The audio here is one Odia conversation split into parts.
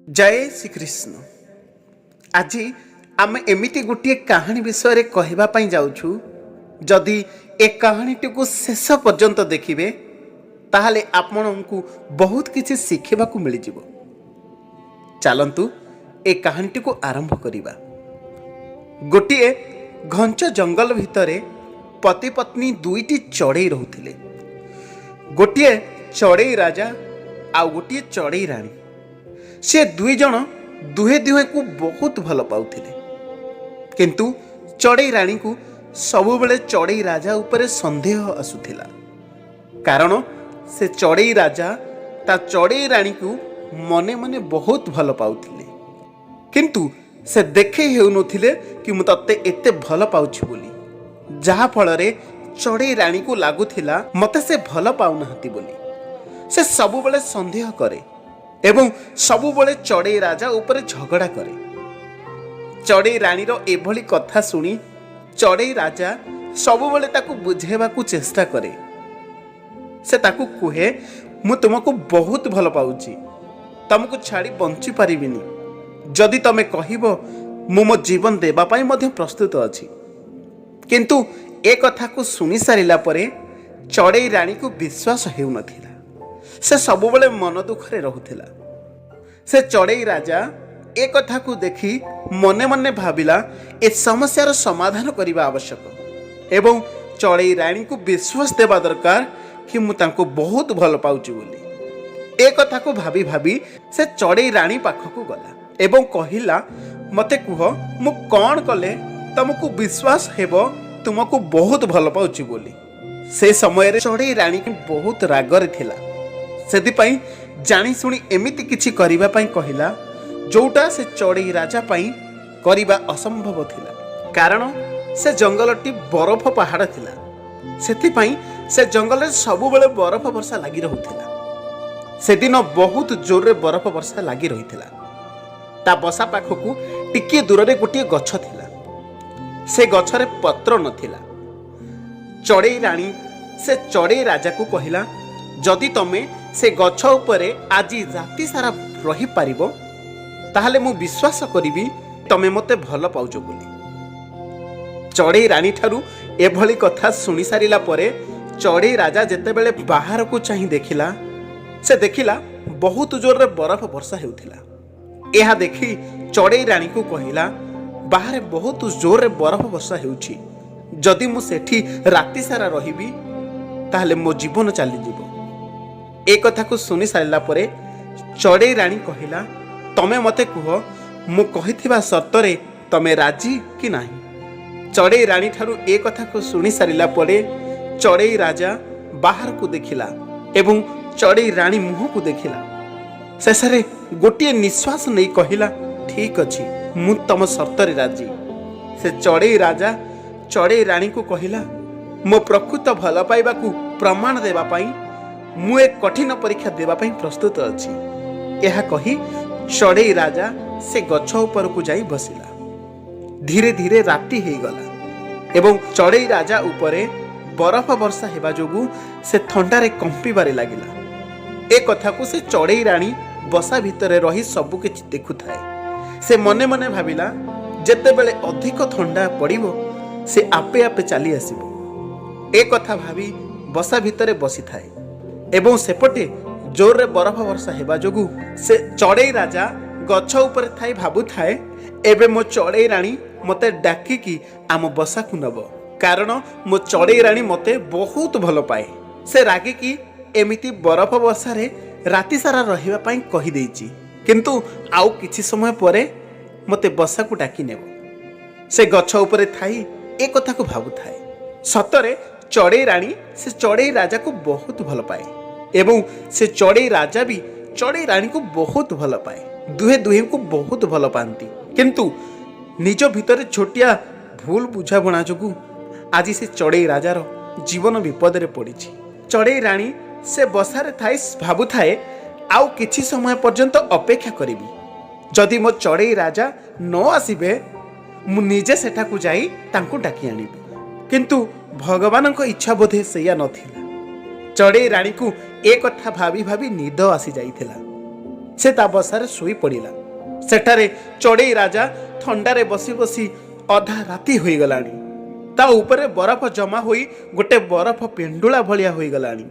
जय श्रीकृष्ण। आज आम एमती गोटे कहानी विषय कहवाई जाऊँ। जदि ए कहानीटी को शेष पर्यंत देखिए ताहले आपण को बहुत किसी शिखा मिल जाव। चलतु ए कहानीटी को आरंभ करिबा। गोटे घंच जंगल भितर पति पत्नी दुईटी चढ़ई रोते। गोटे चढ़ई राजा आउ गोटे चढ़ई राणी। से दुई जन दुहे दुहे को बहुत भल पाउथिले, किंतु चढ़ई राणी को सबुबले चढ़ई राजा उपरे संदेह आसुथिला। कारण से चढ़ई राजा ता चढ़ई राणी को मने मने बहुत भल पाउथिले, किंतु से देखे हेउनथिले कि मु तते एते भल पाउछि बोली, जहा फलरे चढ़ई राणी को लागुथिला मते से भल पाउनाहति बोली। से सबुबले संदेह करे एवं सबुबले चढ़ई राजा उपरे झगड़ा करे। चढ़ई रानीर एभली कथा सुनी चढ़ई राजा सबुबले ताकू बुझेबाकू चेष्टा करे। से ताकू कुहे, मु तुमको बहुत भल पाउछि, तुमको छाड़ी बंची पारिबिनी। जदि तमे कहिबो मु मो जीवन देबा पई मध्ये प्रस्तुत अछि। किंतु ए कथा को सुनी सारिला परे चढ़ई रानी को विश्वास हेउ नथिला। से सबुबले मन दुखरे रहुथिला। से चढ़ई राजा ए कथा को देखी मने मने भाविला ए समस्यार समाधान करने आवश्यक एवं चढ़ई रानी को विश्वास देवा दरकार कि मु तांको बहुत भल पाउछि बोली। ए कथा को भाभी भाभी से चढ़ई रानी पाखक गला एवं कहिला, मते कुह मु कौन कले तुमको विश्वास हेबो तुमको बहुत भल पाउछि बोली। से समय रे चढ़ई रानी बहुत रागरे थिला। सेदिपाई जानी सुनी एमिति किछि करिबा पई कहिला जोटा से चढ़ई राजा पई करिबा असंभव थिला। कारण से जंगलटी बरफ पहाड़ थिला। सेथिपाई से जंगल रे सबु बेले बरफ वर्षा लागि रहुथिला। सेदिन बहुत जोर रे बरफ वर्षा लागि रहिथिला। ता बसा पाखकू टिके दूर रे गोटे गछ थिला। से गछ रे पत्र नथिला। चढ़ई रानी से चढ़ई राजा को कहिला, जदि तमे से गछ उपरे आज राति सारा रही पारिबो ताहले मु विश्वास करिबी तमे मते भल पाउछ बोली। चढ़ई रानी ठारू एभली कथा सुनी सारिला परे चढ़ई राजा जेते बेले बाहर को चाहि देखिला, से देखिला बहुत जोर रे बरफ वर्षा हेउथिला। एहा देखी चढ़ई रानी को कहिला, बाहर बहुत जोर रे बरफ वर्षा हेउछि, जदि मु सेठी राति सारा रहिबी ताहले मो जीवन चली जीवो। ए कथा को सुनी सारिला परे चढ़ई रानी कहिला, तमे मते कुह मु कहिथिबा शर्तरे तमे राजी कि नाही। चढ़ई रानी ठारू ए कथा को सुनी सारिला परे चढ़ई राजा बाहर को देखिला एवं चढ़ई रानी मुह को देखिला। शेषरे गोटे निश्वास नहीं कहिला, ठीक अछि मु तम शर्तरे राजी। से चढ़ई राजा चढ़ई रानी को कहिला, मो प्रकृत भल पाइबा को प्रमाण देबा पई मु एक कठिन परीक्षा देबा पई प्रस्तुत अछि। यह कही चढ़ई राजा से गछ ऊपर को जाई बसिला। धीरे धीरे राति हे गला एवं चढ़ई राजा उपरे बरफ वर्षा हेबा जोगु से ठंडारे कंपीबारे लागिला। ए कथा को से चढ़ई रानी बसा भितरे रही सबु किछि देखुथाए। से मने मने भाबिला, जेते बेले अधिक ठंडा पड़िबो से आपे आपे चली आसीबो। ए कथा भाबी बसा भितरे बसी थाए एवं सेपटे जोर रे बरफ वर्षा हेबा जोगु से चढ़ई राजा गछ ऊपर थाई भाबु थाए, एबे मो चढ़ई रानी मते डाकी कि आम बसा को नब, कारण मो चढ़ई रानी मते बहुत भल पाए। से रागी कि एमिति बरफ वर्षा रे राति सारा रहिबा पई कहि देइची, किंतु आउ किछि समय परे मते बसा को डाकी नेबो। से गछ ऊपर थाई ए कथा को भाबु थाए। सतरे चढ़ई रानी से चढ़ई राजा को बहुत भल पाए एवं से चढ़ई राजा भी चढ़ई रानी को बहुत भल पाए। दुहे दुहे को बहुत भल पाती, किंतु निज भितर छोटिया भूल बुझाबणा जोगु आज से चढ़ई राजार जीवन विपद रे पड़िछि। चढ़ई रानी से बसारे थाई भाबु थाए, आउ किछि समय पर्यंत अपेक्षा करिबी। जदि मो चढ़ई राजा न आसीबे मु निजे सेठा को जाई तांको डाकी आनिबी। किंतु भगवान को इच्छा बोधे सैया नथिला। चढ़ई रानी को ए कथा भाभी भाभी निद आसी जाइथिला। से ता बसारे सोई पड़िला। ସେଠାରେ ଚଢ଼େଇ ରାଜା ଥଣ୍ଡାରେ ବସି ବସି ଅଧା ରାତି ହୋଇଗଲାଣି। ତା ଉପରେ ବରଫ ଜମା ହୋଇ ଗୋଟେ ବରଫ ପେଣ୍ଡୁଳା ଭଳିଆ ହୋଇଗଲାଣି।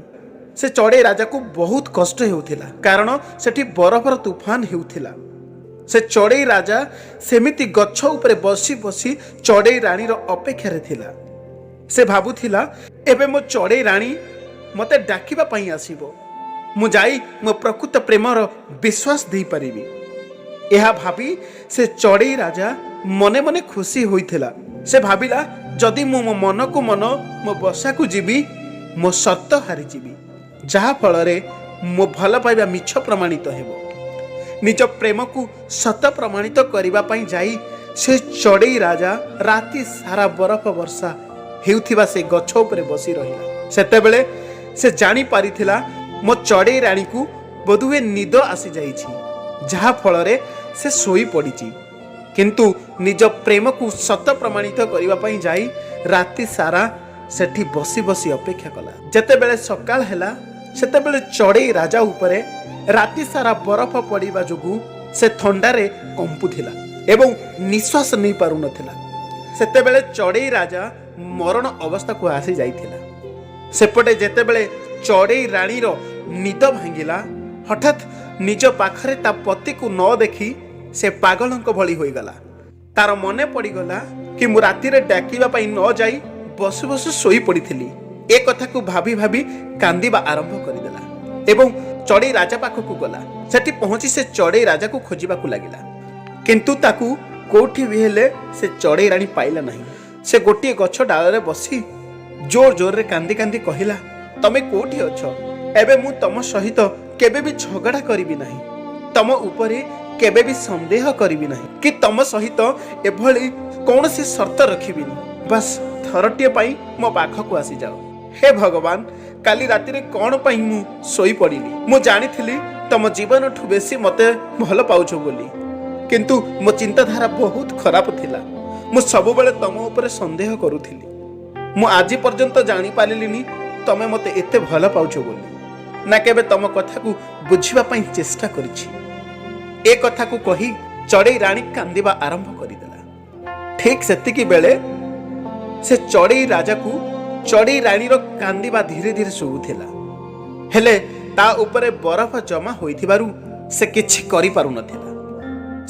ସେ ଚଢ଼େଇ ରାଜାକୁ ବହୁତ କଷ୍ଟ ହେଉଥିଲା, କାରଣ ସେଠି ବରଫର ତୁଫାନ ହେଉଥିଲା। ସେ ଚଢ଼େଇ ରାଜା ସେମିତି ଗଛ ଉପରେ ବସି ବସି ଚଢ଼େଇ ରାଣୀର ଅପେକ୍ଷାରେ ଥିଲା। ସେ ଭାବୁଥିଲା, ଏବେ ମୋ ଚଢ଼େଇ ରାଣୀ ମୋତେ ଡାକିବା ପାଇଁ ଆସିବ, ମୁଁ ଯାଇ ମୋ ପ୍ରକୃତ ପ୍ରେମର ବିଶ୍ୱାସ ଦେଇପାରିବି। ଏହା ଭାବି ସେ ଚଢ଼େଇ ରାଜା ମନେ ମନେ ଖୁସି ହୋଇଥିଲା। ସେ ଭାବିଲା, ଯଦି ମୁଁ ମୋ ମନକୁ ମନ ମୋ ବସାକୁ ଯିବି, ମୋ ସର୍ତ୍ତ ହାରିଯିବି, ଯାହାଫଳରେ ମୋ ଭଲ ପାଇବା ମିଛ ପ୍ରମାଣିତ ହେବ। ନିଜ ପ୍ରେମକୁ ସତ ପ୍ରମାଣିତ କରିବା ପାଇଁ ଯାଇ ସେ ଚଢ଼େଇ ରାଜା ରାତି ସାରା ବରଫ ବର୍ଷା ହେଉଥିବା ସେ ଗଛ ଉପରେ ବସି ରହିଲା। ସେତେବେଳେ ସେ ଜାଣିପାରିଥିଲା, ମୋ ଚଢ଼େଇ ରାଣୀକୁ ବୋଧହୁଏ ନିଦ ଆସିଯାଇଛି, ଯାହାଫଳରେ ସେ ଶୋଇପଡ଼ିଛି। କିନ୍ତୁ ନିଜ ପ୍ରେମକୁ ସତ ପ୍ରମାଣିତ କରିବା ପାଇଁ ଯାଇ ରାତି ସାରା ସେଠି ବସି ବସି ଅପେକ୍ଷା କଲା। ଯେତେବେଳେ ସକାଳ ହେଲା, ସେତେବେଳେ ଚଢ଼େଇ ରାଜା ଉପରେ ରାତି ସାରା ବରଫ ପଡ଼ିବା ଯୋଗୁଁ ସେ ଥଣ୍ଡାରେ କମ୍ପୁଥିଲା ଏବଂ ନିଶ୍ୱାସ ନେଇପାରୁନଥିଲା। ସେତେବେଳେ ଚଢ଼େଇ ରାଜା ମରଣ ଅବସ୍ଥାକୁ ଆସିଯାଇଥିଲା। ସେପଟେ ଯେତେବେଳେ ଚଢ଼େଇ ରାଣୀର ନିଦ ଭାଙ୍ଗିଲା, ହଠାତ୍ ନିଜ ପାଖରେ ତା ପତିକୁ ନ ଦେଖି ସେ ପାଗଳଙ୍କ ଭଳି ହୋଇଗଲା। ତାର ମନେ ପଡ଼ିଗଲା କି ମୁଁ ରାତିରେ ଡାକିବା ପାଇଁ ନ ଯାଇ ବସୁ ବସୁ ଶୋଇପଡ଼ିଥିଲି। ଏ କଥାକୁ ଭାବି ଭାବି କାନ୍ଦିବା ଆରମ୍ଭ କରିଦେଲା ଏବଂ ଚଢ଼େଇ ରାଜା ପାଖକୁ ଗଲା। ସେଠି ପହଞ୍ଚି ସେ ଚଢ଼େଇ ରାଜାକୁ ଖୋଜିବାକୁ ଲାଗିଲା, କିନ୍ତୁ ତାକୁ କୋଉଠି ବି ହେଲେ ସେ ଚଢ଼େଇ ରାଣୀ ପାଇଲା ନାହିଁ। ସେ ଗୋଟିଏ ଗଛ ଡାଳରେ ବସି ଜୋର ଜୋରରେ କାନ୍ଦି କାନ୍ଦି କହିଲା, ତମେ କୋଉଠି ଅଛ? ଏବେ ମୁଁ ତମ ସହିତ କେବେ ବି ଝଗଡ଼ା କରିବି ନାହିଁ, ତମ ଉପରେ କେବେ ବି ସନ୍ଦେହ କରିବି ନାହିଁ, କି ତମ ସହିତ ଏଭଳି କୌଣସି ସର୍ତ୍ତ ରଖିବିନି। ବାସ୍ ଥରଟିଏ ପାଇଁ ମୋ ପାଖକୁ ଆସିଯାଅ। ହେ ଭଗବାନ, କାଲି ରାତିରେ କ'ଣ ପାଇଁ ମୁଁ ଶୋଇପଡ଼ିଲି? ମୁଁ ଜାଣିଥିଲି ତମ ଜୀବନଠୁ ବେଶୀ ମୋତେ ଭଲ ପାଉଛ ବୋଲି, କିନ୍ତୁ ମୋ ଚିନ୍ତାଧାରା ବହୁତ ଖରାପ ଥିଲା। ମୁଁ ସବୁବେଳେ ତମ ଉପରେ ସନ୍ଦେହ କରୁଥିଲି। ମୁଁ ଆଜି ପର୍ଯ୍ୟନ୍ତ ଜାଣିପାରିଲିନି ତମେ ମୋତେ ଏତେ ଭଲ ପାଉଛ ବୋଲି, ନା କେବେ ତମ କଥାକୁ ବୁଝିବା ପାଇଁ ଚେଷ୍ଟା କରିଛି। ଏ କଥାକୁ କହି ଚଢ଼େଇ ରାଣୀ କାନ୍ଦିବା ଆରମ୍ଭ କରିଦେଲା। ଠିକ୍ ସେତିକି ବେଳେ ସେ ଚଢ଼େଇ ରାଜାକୁ ଚଢ଼େଇ ରାଣୀର କାନ୍ଦିବା ଧୀରେ ଧୀରେ ଶୁଭୁଥିଲା। ହେଲେ ତା ଉପରେ ବରଫ ଜମା ହୋଇଥିବାରୁ ସେ କିଛି କରିପାରୁନଥିଲା।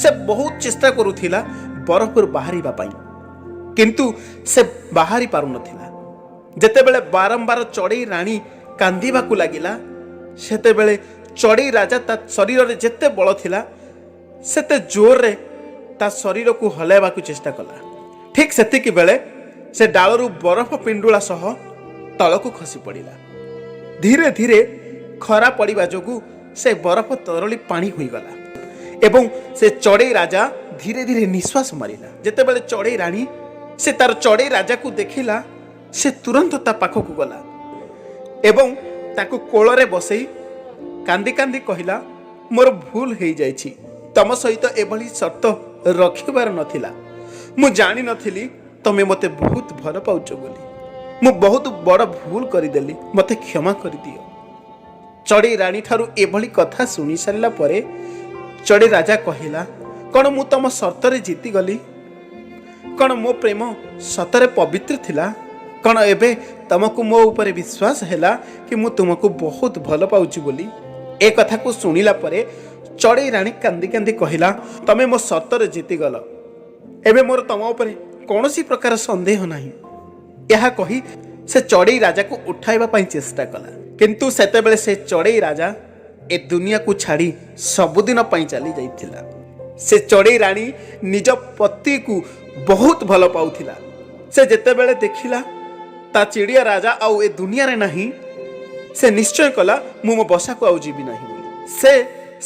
ସେ ବହୁତ ଚେଷ୍ଟା କରୁଥିଲା ବରଫରୁ ବାହାରିବା ପାଇଁ, କିନ୍ତୁ ସେ ବାହାରି ପାରୁନଥିଲା। ଯେତେବେଳେ ବାରମ୍ବାର ଚଢ଼େଇ ରାଣୀ କାନ୍ଦିବାକୁ ଲାଗିଲା, ସେତେବେଳେ ଚଢ଼େଇ ରାଜା ତା ଶରୀରରେ ଯେତେ ବଳ ଥିଲା ସେତେ ଜୋରରେ ତା ଶରୀରକୁ ହଲାଇବାକୁ ଚେଷ୍ଟା କଲା। ଠିକ୍ ସେତିକି ବେଳେ ସେ ଡାଳରୁ ବରଫ ପିଣ୍ଡୁଳା ସହ ତଳକୁ ଖସି ପଡ଼ିଲା। ଧୀରେ ଧୀରେ ଖରା ପଡ଼ିବା ଯୋଗୁଁ ସେ ବରଫ ତରଳି ପାଣି ହୋଇଗଲା ଏବଂ ସେ ଚଢ଼େଇ ରାଜା ଧୀରେ ଧୀରେ ନିଶ୍ୱାସ ମାରିଲା। ଯେତେବେଳେ ଚଢ଼େଇ ରାଣୀ ସେ ତାର ଚଢ଼େଇ ରାଜାକୁ ଦେଖିଲା, ସେ ତୁରନ୍ତ ତା ପାଖକୁ ଗଲା ଏବଂ ତାକୁ କୋଳରେ ବସେଇ କାନ୍ଦି କାନ୍ଦି କହିଲା, ମୋର ଭୁଲ ହେଇଯାଇଛି, ତମ ସହିତ ଏଭଳି ସର୍ତ୍ତ ରଖିବାର ନଥିଲା। ମୁଁ ଜାଣିନଥିଲି ତମେ ମୋତେ ବହୁତ ଭଲ ପାଉଛ ବୋଲି। ମୁଁ ବହୁତ ବଡ଼ ଭୁଲ କରିଦେଲି, ମୋତେ କ୍ଷମା କରିଦିଅ। ଚଢ଼େଇ ରାଣୀ ଠାରୁ ଏଭଳି କଥା ଶୁଣି ସାରିଲା ପରେ ଚଢ଼େଇ ରାଜା କହିଲା, କ'ଣ ମୁଁ ତମ ସର୍ତ୍ତରେ ଜିତିଗଲି? କ'ଣ ମୋ ପ୍ରେମ ସତରେ ପବିତ୍ର ଥିଲା? କ'ଣ ଏବେ ତମକୁ ମୋ ଉପରେ ବିଶ୍ୱାସ ହେଲା କି ମୁଁ ତୁମକୁ ବହୁତ ଭଲ ପାଉଛି ବୋଲି? ଏ କଥାକୁ ଶୁଣିଲା ପରେ ଚଢ଼େଇ ରାଣୀ କାନ୍ଦି କାନ୍ଦି କହିଲା, ତମେ ମୋ ସର୍ତ୍ତରେ ଜିତିଗଲ, ଏବେ ମୋର ତମ ଉପରେ କୌଣସି ପ୍ରକାର ସନ୍ଦେହ ନାହିଁ। ଏହା କହି ସେ ଚଢ଼େଇ ରାଜାକୁ ଉଠାଇବା ପାଇଁ ଚେଷ୍ଟା କଲା, କିନ୍ତୁ ସେତେବେଳେ ସେ ଚଢ଼େଇ ରାଜା ଏ ଦୁନିଆକୁ ଛାଡ଼ି ସବୁଦିନ ପାଇଁ ଚାଲି ଯାଇଥିଲା। ସେ ଚଢ଼େଇ ରାଣୀ ନିଜ ପତିକୁ ବହୁତ ଭଲ ପାଉଥିଲା। ସେ ଯେତେବେଳେ ଦେଖିଲା ତା ଚିଡ଼ିଆ ରାଜା ଆଉ ଏ ଦୁନିଆରେ ନାହିଁ, ସେ ନିଶ୍ଚୟ କଲା ମୁଁ ମୋ ବସାକୁ ଆଉ ଯିବି ନାହିଁ ବୋଲି।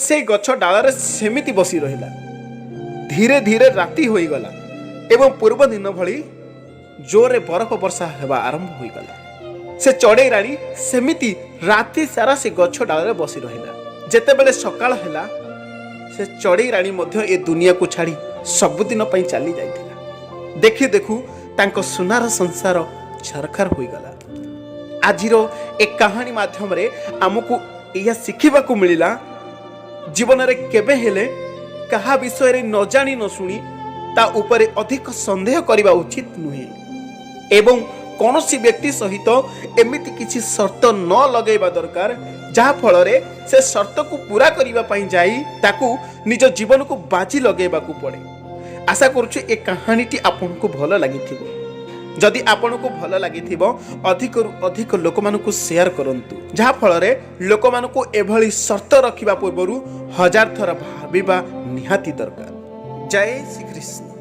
ସେ ଗଛ ଡାଳରେ ସେମିତି ବସି ରହିଲା। ଧୀରେ ଧୀରେ ରାତି ହୋଇଗଲା ଏବଂ ପୂର୍ବ ଦିନ ଭଳି ଜୋରରେ ବରଫ ବର୍ଷା ହେବା ଆରମ୍ଭ ହୋଇଗଲା। ସେ ଚଢ଼େଇ ରାଣୀ ସେମିତି ରାତି ସାରା ସେ ଗଛ ଡାଳରେ ବସି ରହିଲା। ଯେତେବେଳେ ସକାଳ ହେଲା, ସେ ଚଢ଼େଇ ରାଣୀ ମଧ୍ୟ ଏ ଦୁନିଆକୁ ଛାଡ଼ି ସବୁଦିନ ପାଇଁ ଚାଲି ଯାଇଥିଲା। ଦେଖୁ ଦେଖୁ ତାଙ୍କ ସୁନାର ସଂସାର ଛରଖର ହୋଇଗଲା। ଆଜିର ଏ କାହାଣୀ ମାଧ୍ୟମରେ ଆମକୁ ଏହା ଶିଖିବାକୁ ମିଳିଲା, ଜୀବନରେ କେବେ ହେଲେ କାହା ବିଷୟରେ ନ ଜାଣି ନ ଶୁଣି ତା ଉପରେ ଅଧିକ ସନ୍ଦେହ କରିବା ଉଚିତ ନୁହେଁ ଏବଂ କୌଣସି ବ୍ୟକ୍ତି ସହିତ ଏମିତି କିଛି ସର୍ତ୍ତ ନ ଲଗାଇବା ଦରକାର ଯାହା ଫଳରେ ସେ ସର୍ତ୍ତକୁ ପୂରା କରିବା ପାଇଁ ଯାଇ ତାକୁ ନିଜ ଜୀବନକୁ ବାଜି ଲଗାଇବାକୁ ପଡ଼େ। ଆଶା କରୁଛୁ ଏ କାହାଣୀଟି ଆପଣଙ୍କୁ ଭଲ ଲାଗିଥିବ। ଯଦି ଆପଣଙ୍କୁ ଭଲ ଲାଗିଥିବ ଅଧିକରୁ ଅଧିକ ଲୋକମାନଙ୍କୁ ସେୟାର କରନ୍ତୁ, ଯାହା ଫଳରେ ଲୋକମାନଙ୍କୁ ଏଭଳି ସର୍ତ୍ତ ରଖିବା ପୂର୍ବରୁ 1000 ଥର ଭାବିବା ନିହାତି ଦରକାର। ଜୟ ଶ୍ରୀକୃଷ୍ଣ।